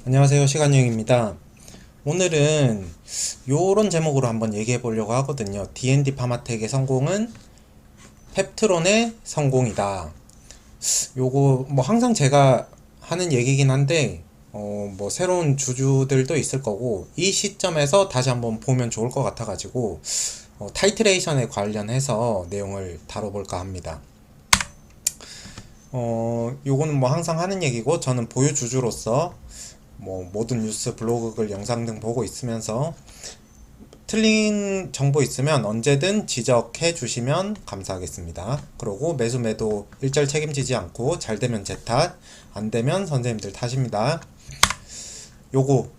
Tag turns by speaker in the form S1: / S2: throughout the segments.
S1: 안녕하세요. 시간여행입니다. 오늘은 요런 제목으로 한번 얘기해 보려고 하거든요. D&D 파마텍의 성공은 펩트론의 성공이다. 요거 뭐 항상 제가 하는 얘기긴 한데 뭐 새로운 주주들도 있을 거고 이 시점에서 다시 한번 보면 좋을 것 같아 가지고 타이트레이션에 관련해서 내용을 다뤄볼까 합니다. 요거는 뭐 항상 하는 얘기고 저는 보유 주주로서 뭐 모든 뉴스, 블로그 글, 영상 등 보고 있으면서 틀린 정보 있으면 언제든 지적해 주시면 감사하겠습니다. 그리고 매수 매도 일절 책임지지 않고 잘 되면 제 탓, 안 되면 선생님들 탓입니다. 요거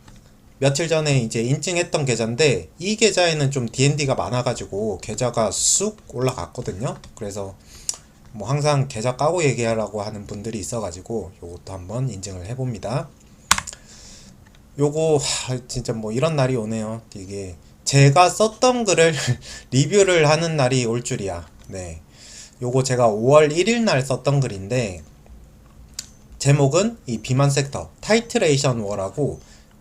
S1: 며칠 전에 이제 인증했던 계좌인데 이 계좌에는 좀 D&D가 많아가지고 계좌가 쑥 올라갔거든요. 그래서 뭐 항상 계좌 까고 얘기하라고 하는 분들이 있어가지고 요것도 한번 인증을 해봅니다. 요거 진짜 뭐 이런 날이 오네요. 이게 제가 썼던 글을 리뷰를 하는 날이 올 줄이야. 네. 요거 제가 5월 1일 날 썼던 글인데 제목은 이 비만 섹터 타이트레이션 워라고.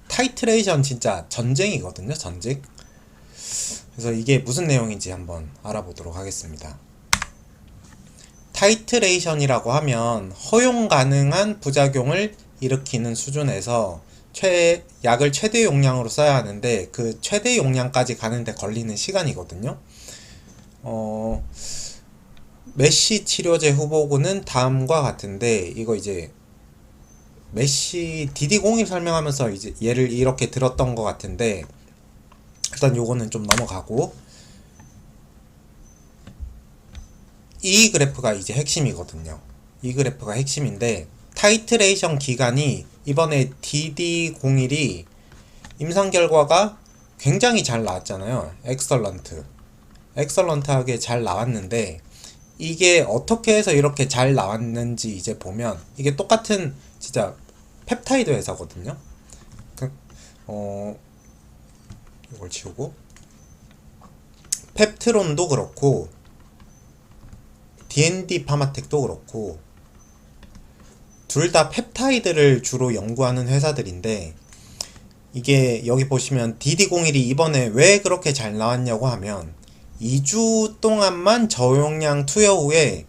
S1: 타이트레이션 진짜 전쟁이거든요. 전쟁. 그래서 이게 무슨 내용인지 한번 알아보도록 하겠습니다. 타이트레이션이라고 하면 허용 가능한 부작용을 일으키는 수준에서 약을 최대 용량으로 써야 하는데 그 최대 용량까지 가는데 걸리는 시간이거든요. 메쉬 치료제 후보군은 다음과 같은데 이거 이제 메쉬 DD01 설명하면서 이제 얘를 이렇게 들었던 것 같은데 일단 요거는 좀 넘어가고 이 그래프가 이제 핵심이거든요. 이 그래프가 핵심인데 타이트레이션 기간이 이번에 DD01이 임상 결과가 굉장히 잘 나왔잖아요. 엑설런트하게 잘 나왔는데 이게 어떻게 해서 이렇게 잘 나왔는지 이제 보면 이게 똑같은 진짜 펩타이드 회사거든요. 그, 어, 이걸 지우고 펩트론도 그렇고 D&D 파마텍도 그렇고 둘 다 펩타이드를 주로 연구하는 회사들인데 이게 여기 보시면 DD01이 이번에 왜 그렇게 잘 나왔냐고 하면 2주 동안만 저용량 투여 후에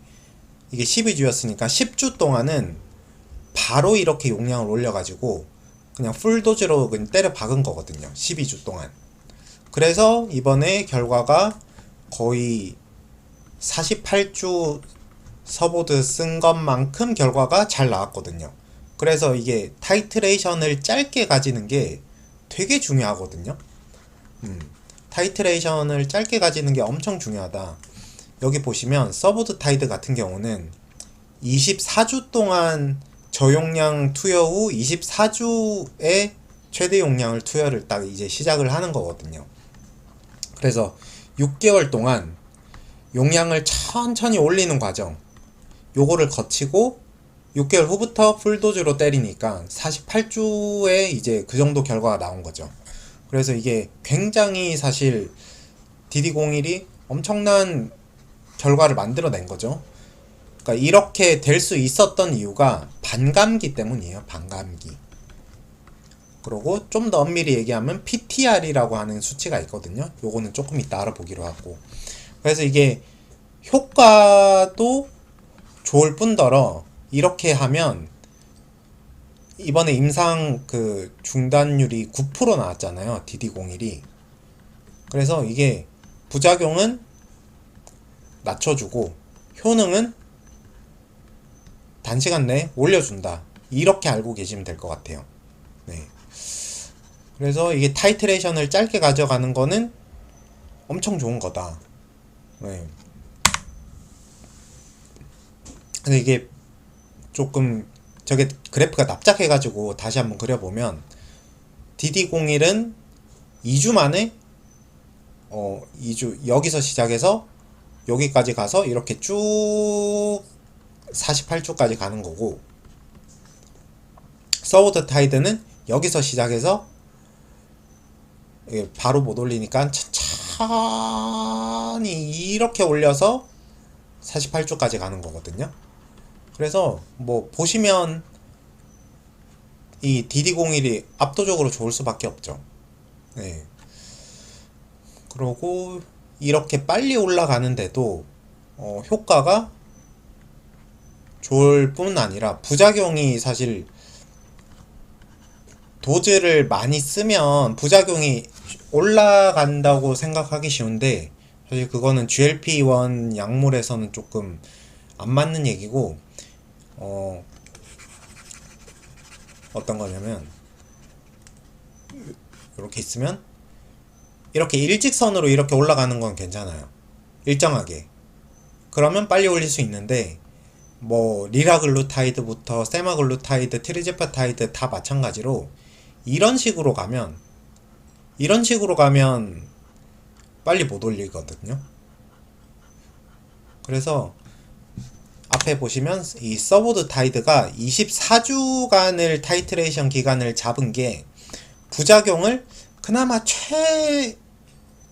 S1: 이게 12주였으니까 10주 동안은 바로 이렇게 용량을 올려가지고 그냥 풀도즈로 그냥 때려 박은 거거든요. 12주 동안. 그래서 이번에 결과가 거의 48주 서보드 쓴 것만큼 결과가 잘 나왔거든요. 그래서 이게 타이트레이션을 짧게 가지는 게 되게 중요하거든요. 타이트레이션을 짧게 가지는 게 엄청 중요하다. 여기 보시면 서보드 타이드 같은 경우는 24주 동안 저용량 투여 후 24주에 최대 용량을 투여를 딱 이제 시작을 하는 거거든요. 그래서 6개월 동안 용량을 천천히 올리는 과정 요거를 거치고 6개월 후부터 풀도즈로 때리니까 48주에 이제 그 정도 결과가 나온 거죠. 그래서 이게 굉장히 사실 DD01이 엄청난 결과를 만들어낸 거죠. 그러니까 이렇게 될 수 있었던 이유가 반감기 때문이에요. 반감기. 그리고 좀 더 엄밀히 얘기하면 PTR이라고 하는 수치가 있거든요. 요거는 조금 이따 알아보기로 하고. 그래서 이게 효과도 좋을 뿐더러 이렇게 하면 이번에 임상 그 중단율이 9% 나왔잖아요. DD01이. 그래서 이게 부작용은 낮춰주고 효능은 단시간 내에 올려준다. 이렇게 알고 계시면 될 것 같아요. 네. 그래서 이게 타이트레이션을 짧게 가져가는 거는 엄청 좋은 거다. 네. 근데 이게 조금 저게 그래프가 납작해가지고 다시 한번 그려보면 DD01은 2주 만에 2주 여기서 시작해서 여기까지 가서 이렇게 쭉 48주까지 가는 거고 서우드 타이드는 여기서 시작해서 바로 못 올리니까 천천히 이렇게 올려서 48주까지 가는 거거든요. 그래서 뭐 보시면 이 DD01이 압도적으로 좋을 수밖에 없죠. 네. 그러고 이렇게 빨리 올라가는데도 효과가 좋을 뿐 아니라 부작용이 사실 도즈를 많이 쓰면 부작용이 올라간다고 생각하기 쉬운데 사실 그거는 GLP-1 약물에서는 조금 안 맞는 얘기고 어떤 거냐면 이렇게 있으면 이렇게 일직선으로 이렇게 올라가는 건 괜찮아요. 일정하게. 그러면 빨리 올릴 수 있는데 뭐 리라글루타이드부터 세마글루타이드, 트리제파타이드 다 마찬가지로 이런 식으로 가면 빨리 못 올리거든요. 그래서 앞에 보시면 이 서보드타이드가 24주간을 타이트레이션 기간을 잡은 게 부작용을 그나마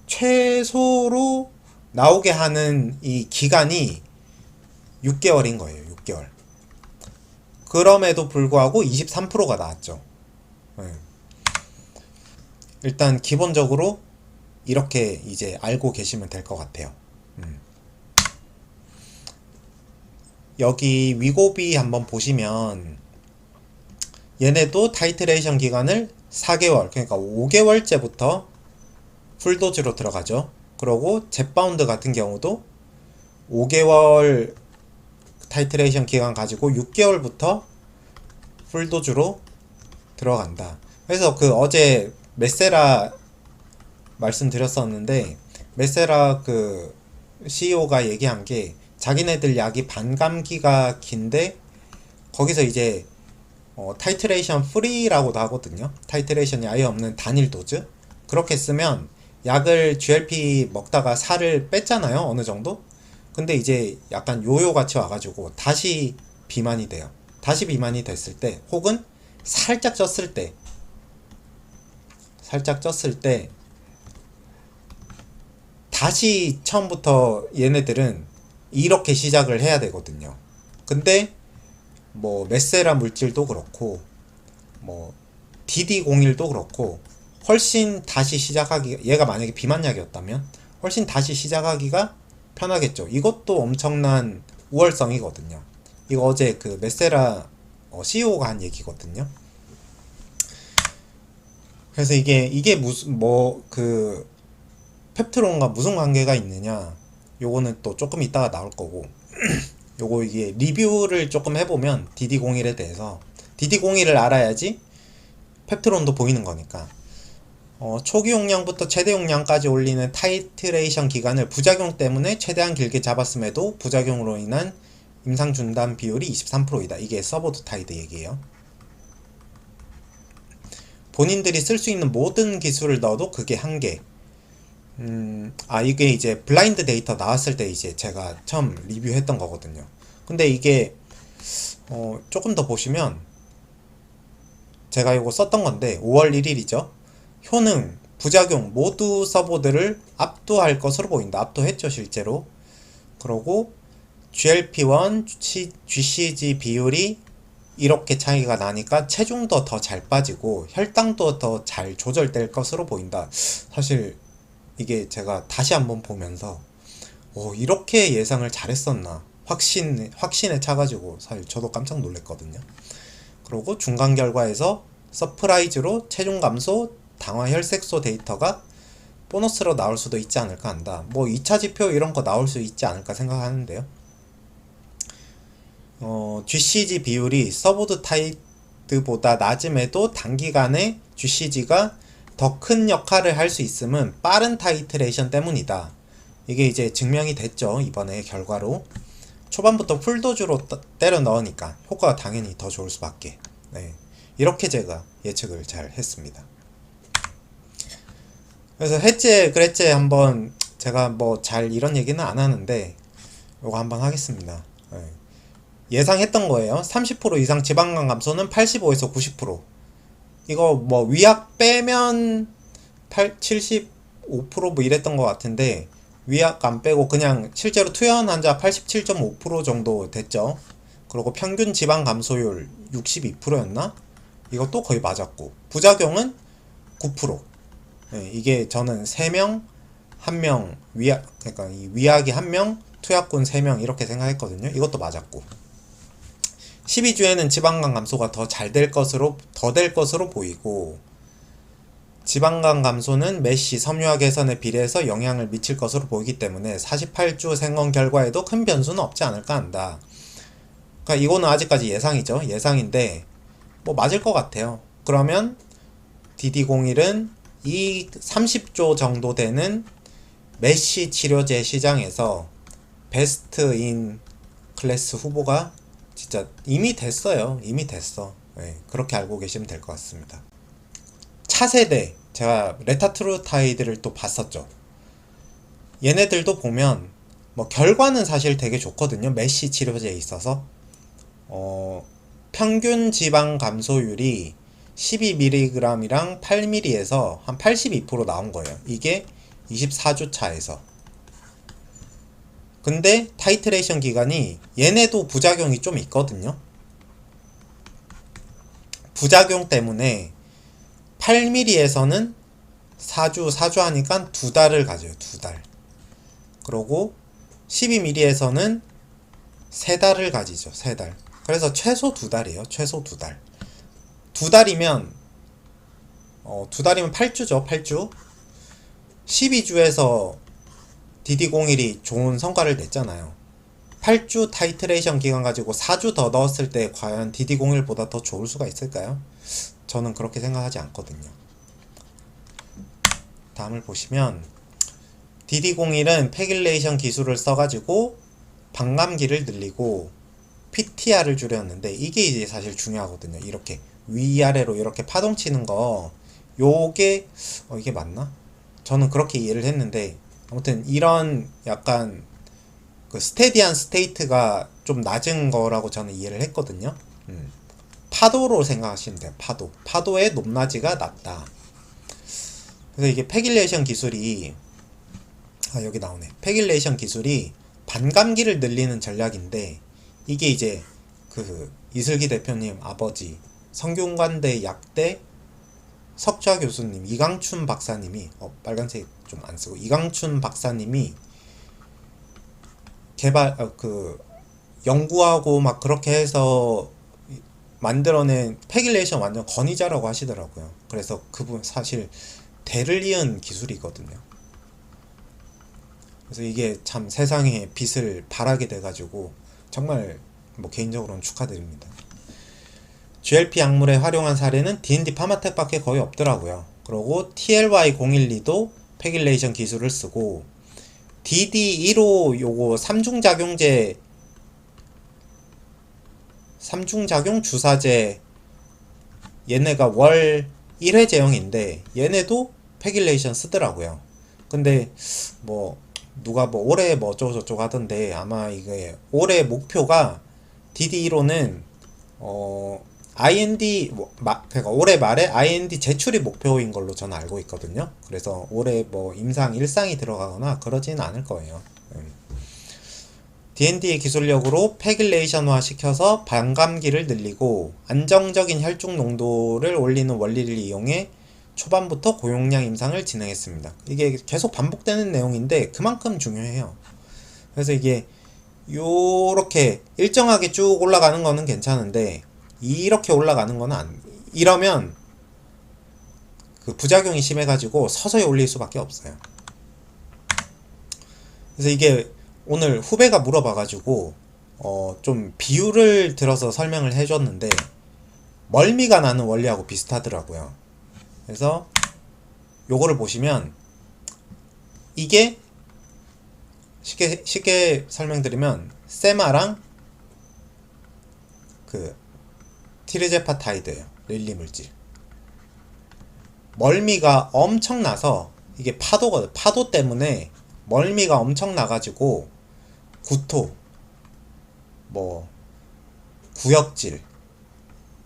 S1: 최소로 나오게 하는 이 기간이 6개월인 거예요. 6개월. 그럼에도 불구하고 23%가 나왔죠. 네. 일단 기본적으로 이렇게 이제 알고 계시면 될 것 같아요. 여기 위고비 한번 보시면 얘네도 타이트레이션 기간을 4개월, 그러니까 5개월째부터 풀도즈로 들어가죠. 그러고 젯바운드 같은 경우도 5개월 타이트레이션 기간 가지고 6개월부터 풀도즈로 들어간다. 그래서 그 어제 메세라 말씀드렸었는데 메세라 그 CEO가 얘기한 게 자기네들 약이 반감기가 긴데 거기서 이제 타이트레이션 프리라고도 하거든요. 타이트레이션이 아예 없는 단일 도즈. 그렇게 쓰면 약을 GLP 먹다가 살을 뺐잖아요. 어느 정도. 근데 이제 약간 요요 같이 와가지고 다시 비만이 돼요. 다시 비만이 됐을 때 혹은 살짝 쪘을 때 다시 처음부터 얘네들은 이렇게 시작을 해야 되거든요. 근데 뭐 메세라 물질도 그렇고 뭐 DD01도 그렇고 훨씬 다시 시작하기, 얘가 만약에 비만약이었다면 훨씬 다시 시작하기가 편하겠죠. 이것도 엄청난 우월성이거든요. 이거 어제 그 메세라 CEO가 한 얘기거든요. 그래서 이게 무슨 뭐 그 펩트론과 무슨 관계가 있느냐, 요거는 또 조금 이따가 나올 거고 요거 이게 리뷰를 조금 해보면 DD01에 대해서 DD01을 알아야지 펩트론도 보이는 거니까 초기 용량부터 최대 용량까지 올리는 타이트레이션 기간을 부작용 때문에 최대한 길게 잡았음에도 부작용으로 인한 임상 중단 비율이 23%이다. 이게 서보드타이드 얘기예요. 본인들이 쓸 수 있는 모든 기술을 넣어도 그게 한계. 이게 이제 블라인드 데이터 나왔을 때 이제 제가 처음 리뷰했던 거거든요. 근데 이게 조금 더 보시면 제가 이거 썼던 건데 5월 1일이죠. 효능, 부작용 모두 서보드를 압도할 것으로 보인다. 압도했죠 실제로. 그러고 GLP-1, GCG 비율이 이렇게 차이가 나니까 체중도 더 잘 빠지고 혈당도 더 잘 조절될 것으로 보인다. 사실 이게 제가 다시 한번 보면서 이렇게 예상을 잘했었나 확신에 차가지고 사실 저도 깜짝 놀랐거든요. 그리고 중간 결과에서 서프라이즈로 체중 감소, 당화 혈색소 데이터가 보너스로 나올 수도 있지 않을까 한다. 뭐 2차 지표 이런 거 나올 수 있지 않을까 생각하는데요. GCG 비율이 서보드타이드보다 낮음에도 단기간에 GCG가 더 큰 역할을 할 수 있음은 빠른 타이트레이션 때문이다. 이게 이제 증명이 됐죠. 이번에 결과로. 초반부터 풀도즈로 때려 넣으니까 효과가 당연히 더 좋을 수밖에. 네. 이렇게 제가 예측을 잘 했습니다. 그래서 했제 그랬제 한번 제가 뭐 잘 이런 얘기는 안 하는데 요거 한번 하겠습니다. 네. 예상했던 거예요. 30% 이상 지방간 감소는 85에서 90%. 이거 뭐 위약 빼면 75% 이랬던 것 같은데 위약 안 빼고 그냥 실제로 투여한 환자 87.5% 정도 됐죠. 그리고 평균 지방 감소율 62%였나? 이것도 거의 맞았고, 부작용은 9%. 네, 이게 저는 3명, 1명 위약, 그러니까 이 위약이 1명, 투약군 3명 이렇게 생각했거든요. 이것도 맞았고. 12주에는 지방간 감소가 더 잘 될 것으로, 더 될 것으로 보이고, 지방간 감소는 메시 섬유화 개선에 비례해서 영향을 미칠 것으로 보이기 때문에 48주 생원 결과에도 큰 변수는 없지 않을까 한다. 그러니까 이거는 아직까지 예상이죠. 예상인데 뭐 맞을 것 같아요. 그러면 DD01은 이 30조 정도 되는 메시 치료제 시장에서 베스트 인 클래스 후보가 진짜 이미 됐어요. 이미 됐어. 네, 그렇게 알고 계시면 될 것 같습니다. 차세대, 제가 레타트루타이드를 또 봤었죠. 얘네들도 보면 뭐 결과는 사실 되게 좋거든요. 메시 치료제에 있어서 평균 지방 감소율이 12mg이랑 8mm에서 한 82% 나온 거예요. 이게 24주 차에서. 근데 타이트레이션 기간이 얘네도 부작용이 좀 있거든요. 부작용 때문에 8mm에서는 4주 하니까 2달을 가져요. 2달. 그리고 12mm에서는 3달을 가지죠. 3달. 그래서 최소 2달이에요. 최소 2달. 2달이면 2달이면 8주죠. 8주. 12주에서 DD01이 좋은 성과를 냈잖아요. 8주 타이트레이션 기간 가지고 4주 더 넣었을 때 과연 DD01보다 더 좋을 수가 있을까요? 저는 그렇게 생각하지 않거든요. 다음을 보시면 DD01은 패길레이션 기술을 써가지고 반감기를 늘리고 PTR을 줄였는데 이게 이제 사실 중요하거든요. 이렇게 위아래로 이렇게 파동치는 거 요게 이게 맞나? 저는 그렇게 이해를 했는데 아무튼 이런 약간 그 스테디한 스테이트가 좀 낮은 거라고 저는 이해를 했거든요. 파도로 생각하시면 돼요. 파도의 높낮이가 낮다. 그래서 이게 패길레이션 기술이 여기 나오네. 패길레이션 기술이 반감기를 늘리는 전략인데 이게 이제 그 이슬기 대표님 아버지 성균관대 약대 석좌 교수님 이강춘 박사님이 빨간색 좀 안 쓰고 이강춘 박사님이 연구하고 막 그렇게 해서 만들어낸 패길레이션 완전 권위자라고 하시더라고요. 그래서 그분 사실 대를 이은 기술이거든요. 그래서 이게 참 세상에 빛을 발하게 돼가지고 정말 뭐 개인적으로는 축하드립니다. GLP 약물에 활용한 사례는 D&D 파마텍밖에 거의 없더라고요. 그리고 TLY012도 패길레이션 기술을 쓰고 DD15 요거 3중작용 주사제 얘네가 월 1회 제형인데 얘네도 패길레이션 쓰더라고요. 근데 뭐 누가 뭐 올해 뭐 어쩌고저쩌고 하던데 아마 이게 올해 목표가 DD15는 IND 그러니까 올해 말에 IND 제출이 목표인 걸로 저는 알고 있거든요. 그래서 올해 뭐 임상 1상이 들어가거나 그러진 않을 거예요. D&D의 기술력으로 패길레이션화 시켜서 반감기를 늘리고 안정적인 혈중 농도를 올리는 원리를 이용해 초반부터 고용량 임상을 진행했습니다. 이게 계속 반복되는 내용인데 그만큼 중요해요. 그래서 이게 요렇게 일정하게 쭉 올라가는 거는 괜찮은데 이렇게 올라가는 거는 이러면 그 부작용이 심해가지고 서서히 올릴 수밖에 없어요. 그래서 이게 오늘 후배가 물어봐가지고 좀 비율을 들어서 설명을 해줬는데 멀미가 나는 원리하고 비슷하더라고요. 그래서 요거를 보시면 이게 쉽게 설명드리면 세마랑 그 티르제파타이드예요. 릴리 물질. 멀미가 엄청 나서 이게 파도거든. 파도 때문에 멀미가 엄청 나가지고 구토, 뭐 구역질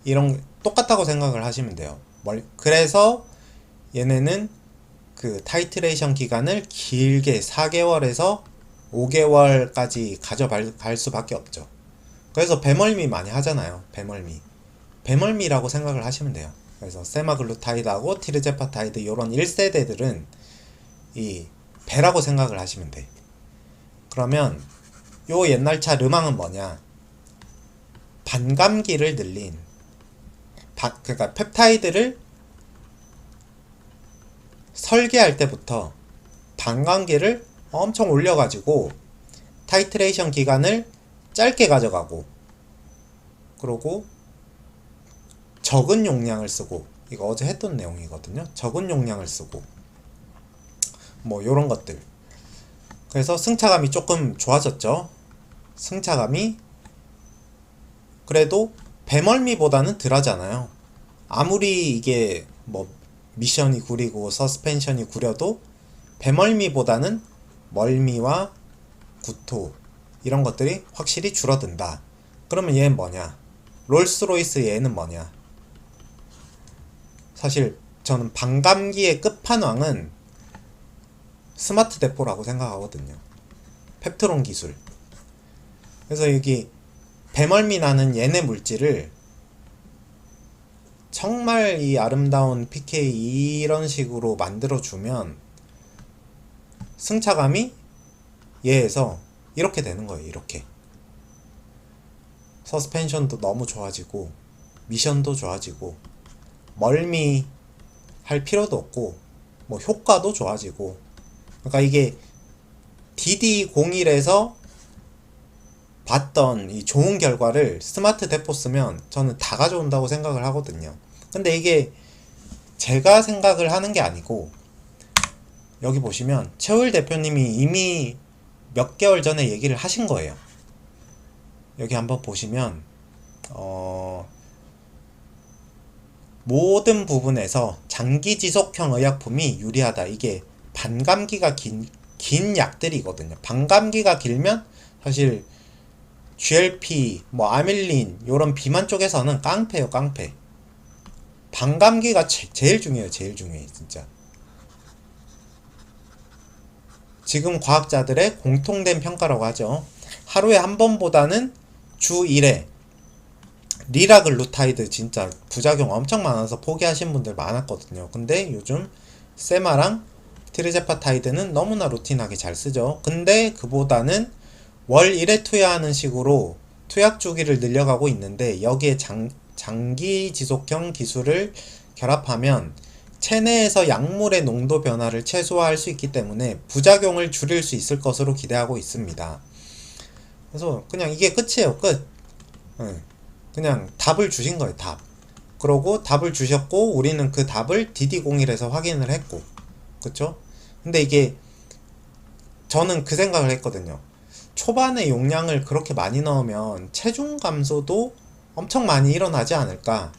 S1: 이런 똑같다고 생각을 하시면 돼요. 그래서 얘네는 그 타이트레이션 기간을 길게 4개월에서 5개월까지 가져갈 수밖에 없죠. 그래서 배멀미 많이 하잖아요. 배멀미. 배멀미라고 생각을 하시면 돼요. 그래서 세마글루타이드하고 티르제파타이드 요런 1세대들은 이 배라고 생각을 하시면 돼. 그러면 요 옛날 차 르망은 뭐냐? 반감기를 늘린 그러니까 펩타이드를 설계할 때부터 반감기를 엄청 올려가지고 타이트레이션 기간을 짧게 가져가고, 그리고 적은 용량을 쓰고, 이거 어제 했던 내용이거든요. 적은 용량을 쓰고 뭐 요런 것들. 그래서 승차감이 조금 좋아졌죠. 승차감이 그래도 배멀미보다는 덜하잖아요. 아무리 이게 뭐 미션이 구리고 서스펜션이 구려도 배멀미보다는 멀미와 구토 이런 것들이 확실히 줄어든다. 그러면 얘는 뭐냐? 롤스로이스 얘는 뭐냐? 사실 저는 반감기의 끝판왕은 스마트 대포라고 생각하거든요. 펩트론 기술. 그래서 여기 배멀미 나는 얘네 물질을 정말 이 아름다운 PK 이런 식으로 만들어주면 승차감이 얘에서 이렇게 되는 거예요. 이렇게 서스펜션도 너무 좋아지고 미션도 좋아지고 멀미 할 필요도 없고 뭐 효과도 좋아지고. 그러니까 이게 DD01에서 봤던 이 좋은 결과를 스마트 대포 쓰면 저는 다 가져온다고 생각을 하거든요. 근데 이게 제가 생각을 하는 게 아니고, 여기 보시면 최호일 대표님이 이미 몇 개월 전에 얘기를 하신 거예요. 여기 한번 보시면 모든 부분에서 장기 지속형 의약품이 유리하다. 이게 반감기가 긴 약들이거든요. 반감기가 길면 사실 GLP, 뭐 아밀린 요런 비만 쪽에서는 깡패요, 깡패. 반감기가 제일 중요해요. 제일 중요해 진짜. 지금 과학자들의 공통된 평가라고 하죠. 하루에 한 번보다는 주 1회 리라글루타이드 진짜 부작용 엄청 많아서 포기하신 분들 많았거든요. 근데 요즘 세마랑 티르제파타이드는 너무나 루틴하게 잘 쓰죠. 근데 그보다는 월 1회 투여하는 식으로 투약 주기를 늘려가고 있는데, 여기에 장기 지속형 기술을 결합하면 체내에서 약물의 농도 변화를 최소화할 수 있기 때문에 부작용을 줄일 수 있을 것으로 기대하고 있습니다. 그래서 그냥 이게 끝이에요. 끝. 그냥 답을 주신 거예요. 답. 그러고 답을 주셨고 우리는 그 답을 DD01에서 확인을 했고, 그쵸? 근데 이게 저는 그 생각을 했거든요. 초반에 용량을 그렇게 많이 넣으면 체중 감소도 엄청 많이 일어나지 않을까,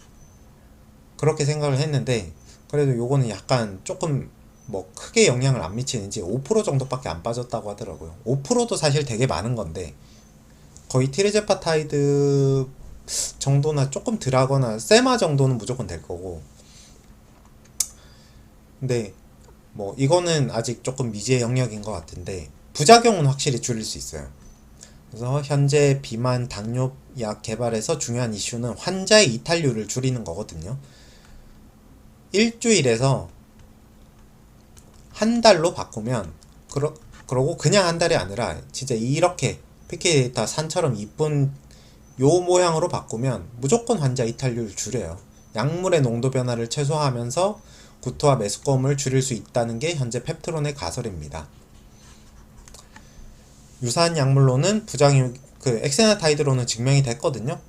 S1: 그렇게 생각을 했는데, 그래도 요거는 약간 조금 뭐 크게 영향을 안 미치는지 5% 정도밖에 안 빠졌다고 하더라고요. 5%도 사실 되게 많은 건데, 거의 티르제파타이드 정도나 조금 덜하거나 세마 정도는 무조건 될 거고. 근데 뭐 이거는 아직 조금 미지의 영역인 것 같은데 부작용은 확실히 줄일 수 있어요. 그래서 현재 비만 당뇨약 개발에서 중요한 이슈는 환자의 이탈률을 줄이는 거거든요. 일주일에서 한 달로 바꾸면, 그러고 그냥 한 달이 아니라 진짜 이렇게 PK 데이터 산처럼 이쁜 요 모양으로 바꾸면 무조건 환자 이탈률 줄여요. 약물의 농도 변화를 최소화하면서 구토와 메스꺼움을 줄일 수 있다는 게 현재 펩트론의 가설입니다. 유사한 약물로는 부작용, 엑세나타이드로는 증명이 됐거든요.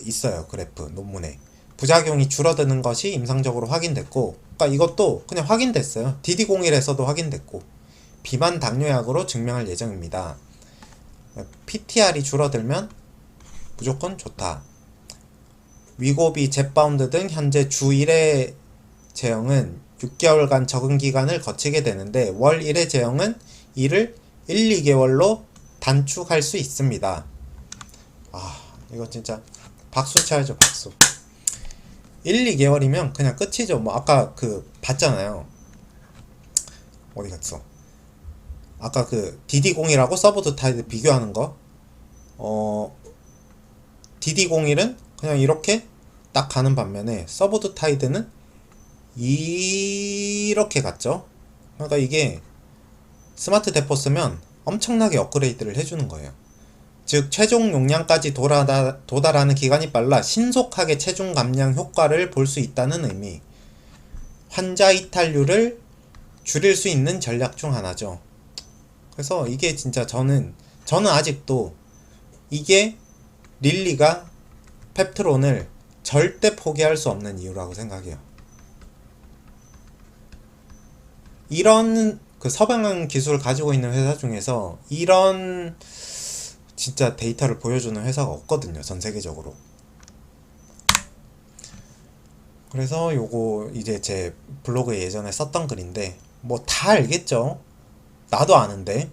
S1: 있어요. 그래프 논문에. 부작용이 줄어드는 것이 임상적으로 확인됐고, 그러니까 이것도 그냥 확인됐어요. DD01에서도 확인됐고, 비만 당뇨약으로 증명할 예정입니다. PTR이 줄어들면 무조건 좋다. 위고비, 젯바운드 등 현재 주 1회 제형은 6개월간 적응 기간을 거치게 되는데, 월 1회 제형은 이를 1, 2개월로 단축할 수 있습니다. 이거 진짜 박수 쳐야죠, 박수. 1, 2개월이면 그냥 끝이죠. 뭐 아까 봤잖아요. 어디 갔어? 아까 DD01하고 서브드타이드 비교하는 거. DD01은 그냥 이렇게 딱 가는 반면에 서브드 타이드는 이렇게 갔죠. 그러니까 이게 스마트 대포 쓰면 엄청나게 업그레이드를 해주는 거예요. 즉 최종 용량까지 도달하는 기간이 빨라 신속하게 체중 감량 효과를 볼 수 있다는 의미. 환자 이탈률을 줄일 수 있는 전략 중 하나죠. 그래서 이게 진짜 저는 아직도 이게 릴리가 펩트론을 절대 포기할 수 없는 이유라고 생각해요. 이런 그 서방 기술을 가지고 있는 회사 중에서 이런 진짜 데이터를 보여주는 회사가 없거든요, 전 세계적으로. 그래서 요거 이제 제 블로그에 예전에 썼던 글인데 뭐 다 알겠죠. 나도 아는데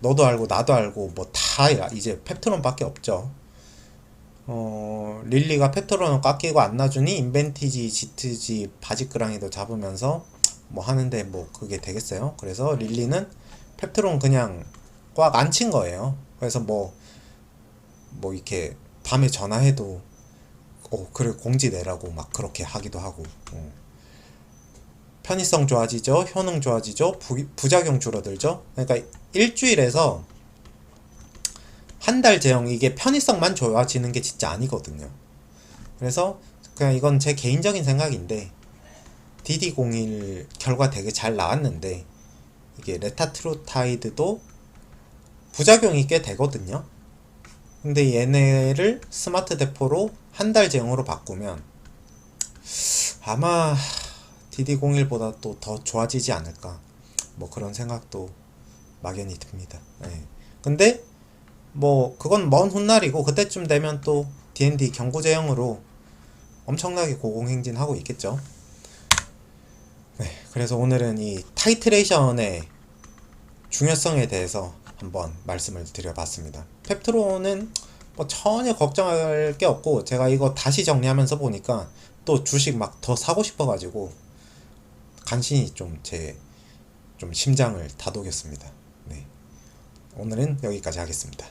S1: 너도 알고 나도 알고 뭐 다 이제 펩트론밖에 없죠. 릴리가 펩트론을 깎이고 안 놔주니 인벤티지, 지트지, 바지끄랑이도 잡으면서 뭐 하는데 뭐 그게 되겠어요? 그래서 릴리는 펩트론 그냥 꽉 안 친 거예요. 그래서 뭐 이렇게 밤에 전화해도 그래 공지 내라고 막 그렇게 하기도 하고. 편의성 좋아지죠, 효능 좋아지죠, 부작용 줄어들죠. 그러니까 일주일에서 한 달 제형, 이게 편의성만 좋아지는 게 진짜 아니거든요. 그래서 그냥 이건 제 개인적인 생각인데 DD01 결과 되게 잘 나왔는데 이게 레타트로타이드도 부작용이 꽤 되거든요. 근데 얘네를 스마트 대포로 한 달 제형으로 바꾸면 아마 DD01보다 또 더 좋아지지 않을까, 뭐 그런 생각도 막연히 듭니다. 네. 근데 뭐 그건 먼 훗날이고 그때쯤 되면 또 D&D 경고 제형으로 엄청나게 고공행진하고 있겠죠. 네, 그래서 오늘은 이 타이트레이션의 중요성에 대해서 한번 말씀을 드려봤습니다. 펩트론은 뭐 전혀 걱정할 게 없고, 제가 이거 다시 정리하면서 보니까 또 주식 막 더 사고 싶어가지고 간신히 좀 심장을 다독였습니다. 네, 오늘은 여기까지 하겠습니다.